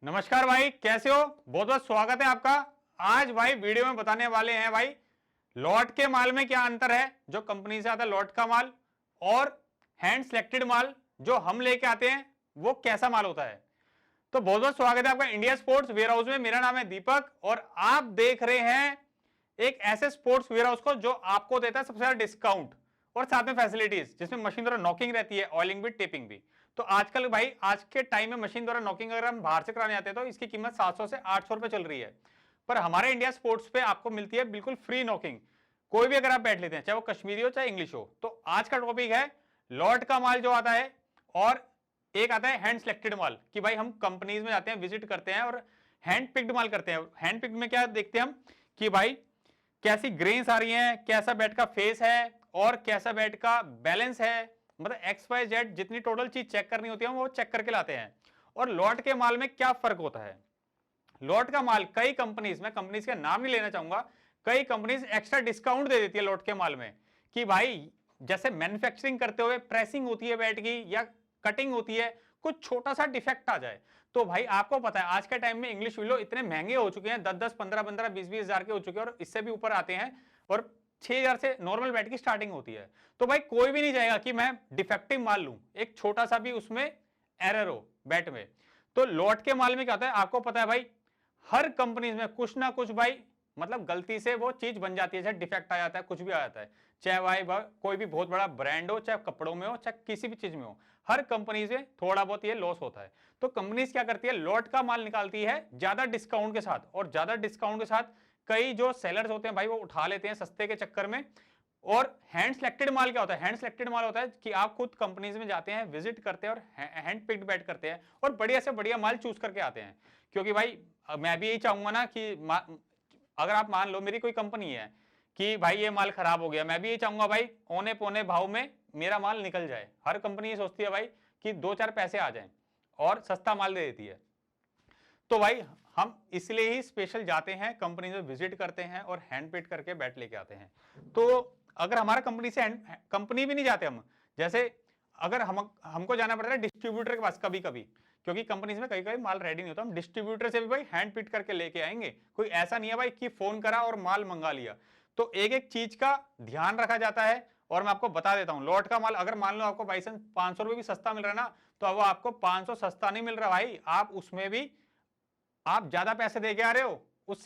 नमस्कार भाई, कैसे हो? बहुत बहुत स्वागत है आपका। आज भाई वीडियो में बताने वाले हैं भाई लॉट के माल में क्या अंतर है, जो कंपनी से आता है लॉट का माल, और हैंड सेलेक्टेड माल जो हम लेके आते हैं वो कैसा माल होता है। तो बहुत बहुत स्वागत है आपका इंडिया स्पोर्ट्स वेयर हाउस में। मेरा नाम है दीपक और आप देख रहे हैं एक ऐसे स्पोर्ट्स वेयर हाउस को जो आपको देता है सबसे ज्यादा डिस्काउंट और साथ में फैसिलिटीज, जिसमें मशीन द्वारा नॉकिंग रहती है, ऑयलिंग भी, टेपिंग भी। तो आजकल भाई आज के टाइम में मशीन द्वारा नॉकिंग अगर हम बाहर से कराने आते हैं तो इसकी कीमत 700 से 800 रुपए चल रही है, पर हमारे इंडिया स्पोर्ट्स पे आपको मिलती है बिल्कुल फ्री नॉकिंग। कोई भी अगर आप बैठ लेते हैं, चाहे वो कश्मीरी हो चाहे इंग्लिश हो। तो आज का टॉपिक है लॉट का माल जो आता है, और एक आता है हैंड सेलेक्टेड माल, कि भाई हम कंपनीज में जाते हैं, विजिट करते हैं और हैंड पिक्ड माल करते हैं। हैंड पिक्ड में क्या देखते हैं हम कि भाई कैसी ग्रेन्स आ रही हैं, कैसा बैट का फेस है और कैसा बैट का बैलेंस है, मतलब एक्स वाई जेड जितनी टोटल चीज चेक करनी होती है वो चेक करके लाते हैं। और लॉट के माल में क्या फर्क होता है? लॉट का माल कई कंपनीज, मैं कंपनीज का नाम नहीं लेना चाहूंगा, कई कंपनीज एक्स्ट्रा डिस्काउंट दे देती है लॉट के माल में, कि भाई जैसे मैन्युफैक्चरिंग करते हुए प्रेसिंग होती है बैट की या कटिंग होती है, कुछ छोटा सा डिफेक्ट आ जाए तो भाई आपको पता है आज के टाइम में इंग्लिश विलो इतने महंगे हो चुके हैं, 10-10, 15-15, 20-20 हजार के हो चुके हैं और इससे भी ऊपर आते हैं, और 6,000 से नॉर्मल बैट की स्टार्टिंग होती है। तो भाई कोई भी नहीं जाएगा कि मैं डिफेक्टिव माल लूं, एक छोटा सा भी उसमें एरर हो बैट में। तो लॉट के माल में क्या होता है आपको पता है भाई, हर कंपनी में कुछ ना कुछ भाई मतलब गलती से वो चीज बन जाती है, चाहे डिफेक्ट आ जाता है, कुछ भी आ जाता है, चाहे भाई कोई भी बहुत बड़ा ब्रांड हो, चाहे कपड़ों में हो, चाहे किसी भी चीज में हो, हर कंपनी से थोड़ा बहुत ये लॉस होता है। तो कंपनीज क्या करती है, लॉट का माल निकालती है ज्यादा डिस्काउंट के साथ, और ज्यादा डिस्काउंट के साथ कई जो सेलर्स होते हैं भाई वो उठा लेते हैं सस्ते के चक्कर में। और हैंड सेलेक्टेड माल क्या होता है? हैंड सेलेक्टेड माल होता है कि आप खुद कंपनीज में जाते हैं, विजिट करते हैं और हैंड पिक्ड बैट करते हैं और बढ़िया से बढ़िया माल चूज करके आते हैं। क्योंकि भाई मैं भी यही चाहूंगा ना कि अगर आप मान लो मेरी कोई कंपनी है कि भाई ये माल खराब हो गया, मैं भी ये चाहूंगा भाई औने पौने भाव में मेरा माल निकल जाए। हर कंपनी ये सोचती है भाई कि 2-4 पैसे आ जाएं और सस्ता माल दे देती है। तो भाई हम इसलिए ही स्पेशल जाते हैं, कंपनी में विजिट करते हैं और हैंड पिट करके बैट लेके आते हैं। तो अगर हमारा कंपनी से कंपनी भी नहीं जाते हम, जैसे अगर हमको जाना पड़ता है डिस्ट्रीब्यूटर के पास कभी कभी, क्योंकि कंपनीज में कई कई माल रेडी नहीं होता, हम डिस्ट्रीब्यूटर से भी भाई हैंड पिट करके लेके आएंगे। कोई ऐसा नहीं है भाई कि फोन करा और माल मंगा लिया। तो एक एक चीज का ध्यान रखा जाता है, और मैं आपको बता देता हूं लॉट का माल अगर मान लो आपको बाई 500 रुपए भी सस्ता मिल रहा है ना, तो अब आपको 500 सस्ता नहीं मिल रहा भाई, आप उसमें भी आप ज्यादा पैसे दे के आ रहे हो उस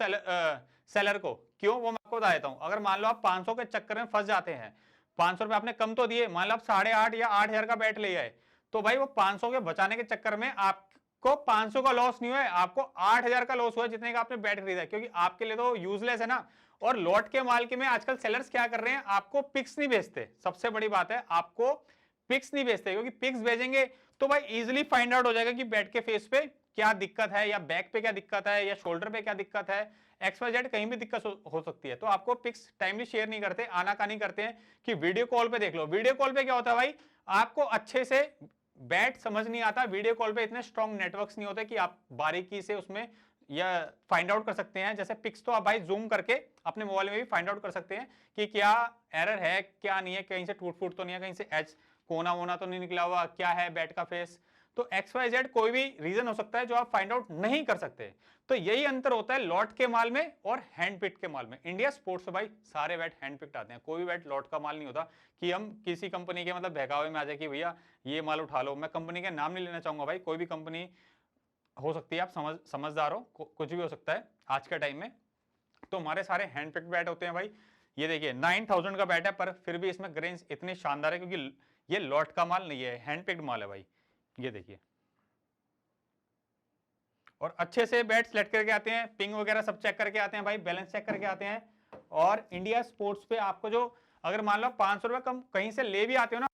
सेलर को। क्यों, वो मैं आपको बता देता हूं। अगर मान लो आप 500 के चक्कर में फंस जाते हैं, 500 रुपए आपने कम तो दिए, मान लो आप 8.5 या 8,000 का बैट ले आए, तो भाई वो 500 के बचाने के चक्कर में आपको 500 का लॉस नहीं हुआ है, आपको 8,000 का लॉस हुआ है जितने का आपने बैट खरीदा है, क्योंकि आपके लिए तो यूजलेस है ना। और लॉट के माल के में आजकल सेलर्स क्या कर रहे हैं, आपको पिक्स नहीं भेजते। सबसे बड़ी बात है, आपको पिक्स नहीं भेजते, क्योंकि पिक्स भेजेंगे तो भाई इजिली फाइंड आउट हो जाएगा कि बैट के फेस पे क्या दिक्कत है, या बैक पे क्या दिक्कत है, या शोल्डर पे क्या दिक्कत है, XYZ कहीं भी दिक्कत हो सकती है। तो आपको पिक्स टाइमली शेयर नहीं करते, आनाकानी करते हैं कि वीडियो कॉल पे देख लो। वीडियो कॉल पे क्या होता है भाई, आपको अच्छे से बैट समझ नहीं आता, वीडियो कॉल पे इतने स्ट्रॉन्ग नेटवर्क्स नहीं होते कि आप बारीकी से उसमें या फाइंड आउट कर सकते हैं। जैसे पिक्स तो आप भाई जूम करके अपने मोबाइल में भी फाइंड आउट कर सकते हैं कि क्या एरर है क्या नहीं है, कहीं से टूट फूट तो नहीं है, कहीं से एच कोना वोना तो नहीं निकला हुआ, क्या है बैट का फेस। तो XYZ कोई भी रीजन हो सकता है जो आप फाइंड आउट नहीं कर सकते। तो यही अंतर होता है लॉट के माल में और हैंड पिक्ड के माल में। इंडिया स्पोर्ट्स से भाई सारे बैट हैंड पिक्ड आते हैं, कोई भी बैट लॉट का माल नहीं होता कि हम किसी कंपनी के मतलब बहकावे में आ जाए कि भैया ये माल उठा लो। मैं कंपनी के नाम नहीं लेना चाहूंगा भाई, कोई भी कंपनी हो सकती है, आप समझदार हो, कुछ भी हो सकता है आज के टाइम में। तो हमारे सारे हैंड पिक्ड बैट होते हैं भाई। ये देखिए 9,000 का बैट है, पर फिर भी इसमें ग्रेन्स इतने शानदार है, क्योंकि ये लॉट का माल नहीं है, हैंड पिक्ड माल है भाई। ये देखिए, और अच्छे से बैट सेलेक्ट करके आते हैं, पिंग वगैरह सब चेक करके आते हैं भाई, बैलेंस चेक करके आते हैं। और इंडिया स्पोर्ट्स पे आपको जो अगर मान लो 500 रुपए कम कहीं से ले भी आते हो ना,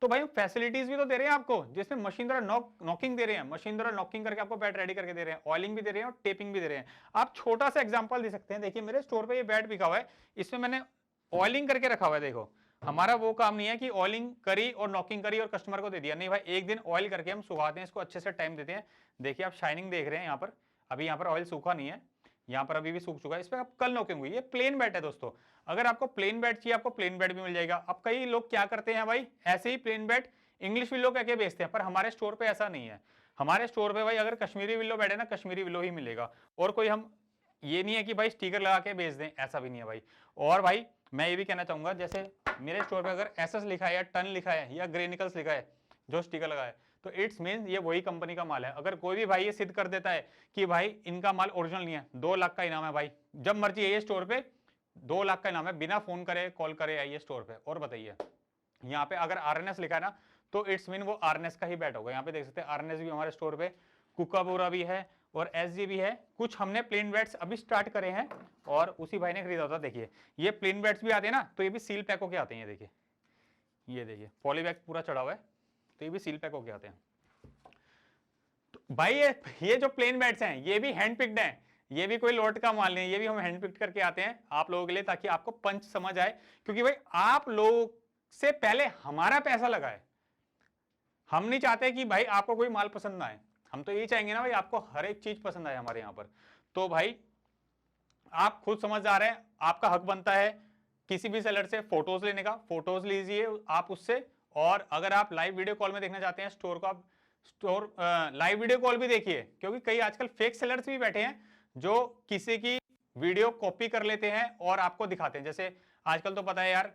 तो भाई फैसिलिटीज भी तो दे रहे हैं आपको, जिसमें मशीन द्वारा नॉकिंग दे रहे हैं, मशीन द्वारा नॉकिंग करके आपको बैट रेडी करके दे रहे हैं, ऑयलिंग भी दे रहे हैं और टेपिंग भी दे रहे हैं। आप छोटा सा एग्जांपल दे सकते हैं, देखिए मेरे स्टोर पे ये बैट बिका हुआ है, इसमें मैंने ऑयलिंग करके रखा हुआ है। देखो हमारा वो काम नहीं है कि ऑयलिंग करी और नॉकिंग करी और कस्टमर को दे दिया, नहीं भाई, एक दिन ऑयल करके हम सुखाते हैं इसको, अच्छे से टाइम देते हैं। देखिए आप शाइनिंग देख रहे हैं यहाँ पर, अभी यहाँ पर ऑयल सूखा नहीं है, यहाँ पर अभी भी सूख चुका है, इस पर आप कल नॉकिंग हुई। ये प्लेन बैट है दोस्तों, अगर आपको प्लेन बैट चाहिए आपको प्लेन बैट भी मिल जाएगा। अब कई लोग क्या करते हैं भाई, ऐसे ही प्लेन बैट इंग्लिश भी लोग कह के बेचते हैं, पर हमारे स्टोर पे ऐसा नहीं है। हमारे स्टोर पे भाई अगर कश्मीरी विलो बैठे ना, कश्मीरी विलो ही मिलेगा, और कोई हम ये नहीं है कि भाई स्टिकर लगा के बेच दें, ऐसा भी नहीं है भाई। और भाई मैं ये भी कहना चाहूंगा, जैसे मेरे स्टोर पे अगर एसएस लिखा है या टन लिखा है या ग्रेनिकल्स लिखा है जो स्टिकर लगा है, तो इट्स मीन ये वही कंपनी का माल है। अगर कोई भी भाई ये सिद्ध कर देता है कि भाई इनका माल ओरिजिनल नहीं है, 2 लाख का इनाम है भाई, जब मर्जी आइए स्टोर पे, 2 लाख का इनाम है, बिना फोन करे कॉल करे आइए स्टोर पे। और बताइए, यहाँ पे अगर आरएनएस लिखा है ना, तो इट्स मीन वो आरएनएस का ही बैट होगा। यहाँ पे देख सकते हैं आरएनएस भी हमारे स्टोर पे, कुकाबोरा भी है और एसजी भी है। कुछ हमने प्लेन बैट्स अभी स्टार्ट करे हैं और उसी भाई ने खरीदा था। देखिए ये प्लेन बैट्स भी आते हैं ना, तो ये भी सील पैक होके आते हैं। देखिए ये देखिए पॉलीबैग पूरा चढ़ा हुआ है, तो ये भी सील पैक होके आते हैं। तो भाई ये जो प्लेन बैट्स हैं ये भी हैंड पिक्ड हैं, ये भी कोई लोट का माल नहीं है, ये भी हम हैंड पिक्ड करके आते हैं आप लोगों के लिए, ताकि आपको पंच समझ आए। क्योंकि भाई आप लोग से पहले हमारा पैसा लगा है, हम नहीं चाहते कि भाई आपको कोई माल पसंद ना आए, हम तो यही चाहेंगे ना भाई आपको हर एक चीज पसंद आए हमारे यहाँ पर। तो भाई आप खुद समझदार हैं, आपका हक बनता है किसी भी सेलर से फोटोज लेने का, फोटोज लीजिए आप उससे। और अगर आप लाइव वीडियो कॉल में देखना चाहते हैं स्टोर को, आप स्टोर लाइव वीडियो कॉल भी देखिए, क्योंकि कई आजकल फेक सेलर्स भी बैठे हैं जो किसी की वीडियो कॉपी कर लेते हैं और आपको दिखाते हैं। जैसे आजकल तो पता है यार,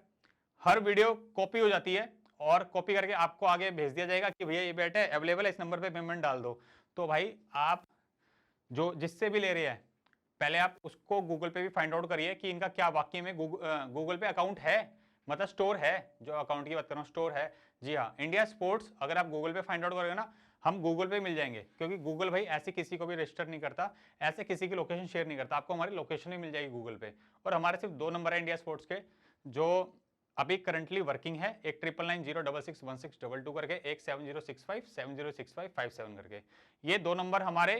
हर वीडियो कॉपी हो जाती है और कॉपी करके आपको आगे भेज दिया जाएगा कि भैया ये बैट है, अवेलेबल है, इस नंबर पे पेमेंट डाल दो। तो भाई आप जो जिससे भी ले रहे हैं, पहले आप उसको गूगल पे भी फाइंड आउट करिए कि इनका क्या वाकई में गूगल पे अकाउंट है, मतलब स्टोर है। जो अकाउंट की बात कर रहा हूँ, स्टोर है। जी हाँ, इंडिया स्पोर्ट्स अगर आप गूगल पे फाइंड आउट करोगे ना, हम गूगल पे मिल जाएंगे, क्योंकि गूगल भाई ऐसे किसी को भी रजिस्टर नहीं करता, ऐसे किसी की लोकेशन शेयर नहीं करता, आपको हमारी लोकेशन भी मिल जाएगी गूगल पे। और हमारे सिर्फ 2 नंबर है इंडिया स्पोर्ट्स के जो अभी करंटली वर्किंग है, एक 9990661622 करके, एक 7065706557 करके। ये 2 नंबर हमारे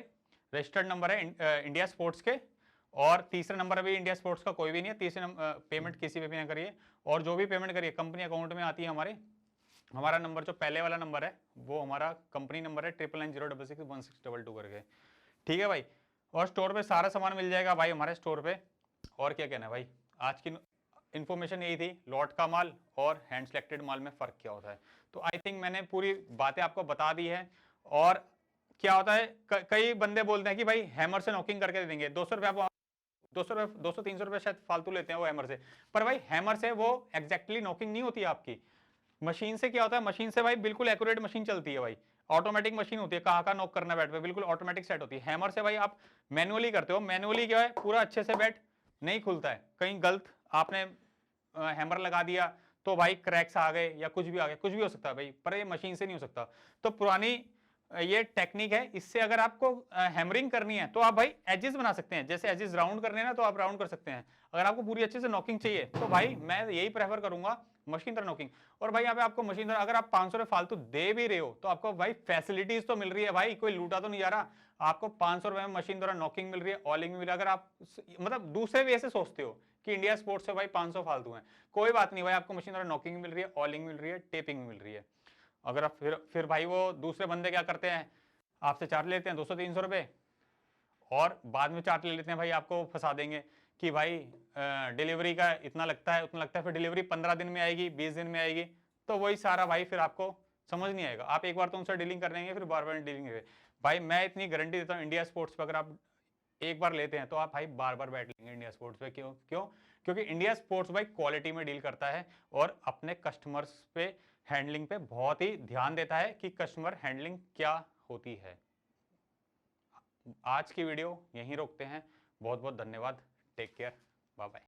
रजिस्टर्ड नंबर है इंडिया स्पोर्ट्स के। और तीसरा नंबर अभी इंडिया स्पोर्ट्स का कोई भी नहीं है। तीसरे पेमेंट किसी पे भी ना करिए, और जो भी पेमेंट करिए कंपनी अकाउंट में आती है हमारे। हमारा नंबर जो पहले वाला नंबर है वो हमारा कंपनी नंबर है 9990661622 करके, ठीक है भाई। और स्टोर पे सारा सामान मिल जाएगा भाई हमारे स्टोर पे। और क्या कहना है भाई, आज की इन्फॉर्मेशन यही थी, लॉट का माल और हैंड सेलेक्टेड माल में फर्क क्या होता है। तो आई थिंक मैंने पूरी बातें आपको बता दी है। और क्या होता है, कई बंदे बोलते हैं कि भाई हैमर से नॉकिंग करके दे देंगे, 200 रुपये आप 200-300 रुपये शायद फालतू लेते हैं वो हैमर से। पर भाई हैमर से वो एग्जैक्टली नॉकिंग नहीं होती है आपकी। मशीन से क्या होता है, मशीन से भाई बिल्कुल एक्यूरेट मशीन चलती है भाई, ऑटोमेटिक मशीन होती है, कहाँ नॉक करना बैट पे बिल्कुल ऑटोमेटिक सेट होती है। हैमर से भाई आप मैनुअली करते हो, मैनुअली क्या है पूरा अच्छे से बैट नहीं खुलता है, कहीं गलत आपने हैमर लगा दिया तो भाई क्रैक्स आ गए या कुछ भी आ गया, कुछ भी हो सकता है भाई, पर ये मशीन से नहीं हो सकता। तो पुरानी ये टेक्निक है, इससे अगर आपको हैमरिंग करनी है तो आप भाई एजेस बना सकते हैं, जैसे एजेस राउंड करने हैं ना तो आप राउंड कर सकते हैं। अगर आपको पूरी अच्छे से नॉकिंग चाहिए तो भाई मैं यही प्रेफर करूंगा, मशीन तरह नॉकिंग। और भाई यहाँ पे आपको मशीन तरह अगर आप 500 रुपए फालतू दे भी रहे हो तो आपको भाई फैसिलिटीज तो मिल रही है भाई, कोई लूटा तो नहीं जा रहा। आपको 500 रुपए में मशीन द्वारा नॉकिंग मिल रही है, ऑलिंग मिल रही है। अगर आप मतलब दूसरे वे से सोचते हो कि इंडिया स्पोर्ट्स से भाई 500 फालतू है, कोई बात नहीं भाई, आपको मशीन द्वारा नॉकिंग मिल रही है, ऑलिंग मिल रही है, टेपिंग मिल रही है। अगर आप फिर भाई वो दूसरे बंदे क्या करते हैं, आपसे चार्ज लेते हैं 200-300 रुपए और बाद में चार्ज ले लेते हैं भाई, आपको फंसा देंगे कि भाई डिलीवरी का इतना लगता है उतना लगता है, फिर डिलीवरी 15 दिन में आएगी, 20 दिन में आएगी। तो वही सारा भाई फिर आपको समझ नहीं आएगा। आप एक बार तो उनसे डीलिंग कर लेंगे, फिर बार बार डीलिंग करेंगे। भाई मैं इतनी गारंटी देता हूँ इंडिया स्पोर्ट्स पर अगर आप एक बार लेते हैं तो आप भाई बार बार बैठ लेंगे इंडिया स्पोर्ट्स पे। क्यों क्यों क्योंकि इंडिया स्पोर्ट्स भाई क्वालिटी में डील करता है और अपने कस्टमर्स पे हैंडलिंग पे बहुत ही ध्यान देता है कि कस्टमर हैंडलिंग क्या होती है। आज की वीडियो यहीं रोकते हैं, बहुत बहुत धन्यवाद, टेक केयर, बाय बाय।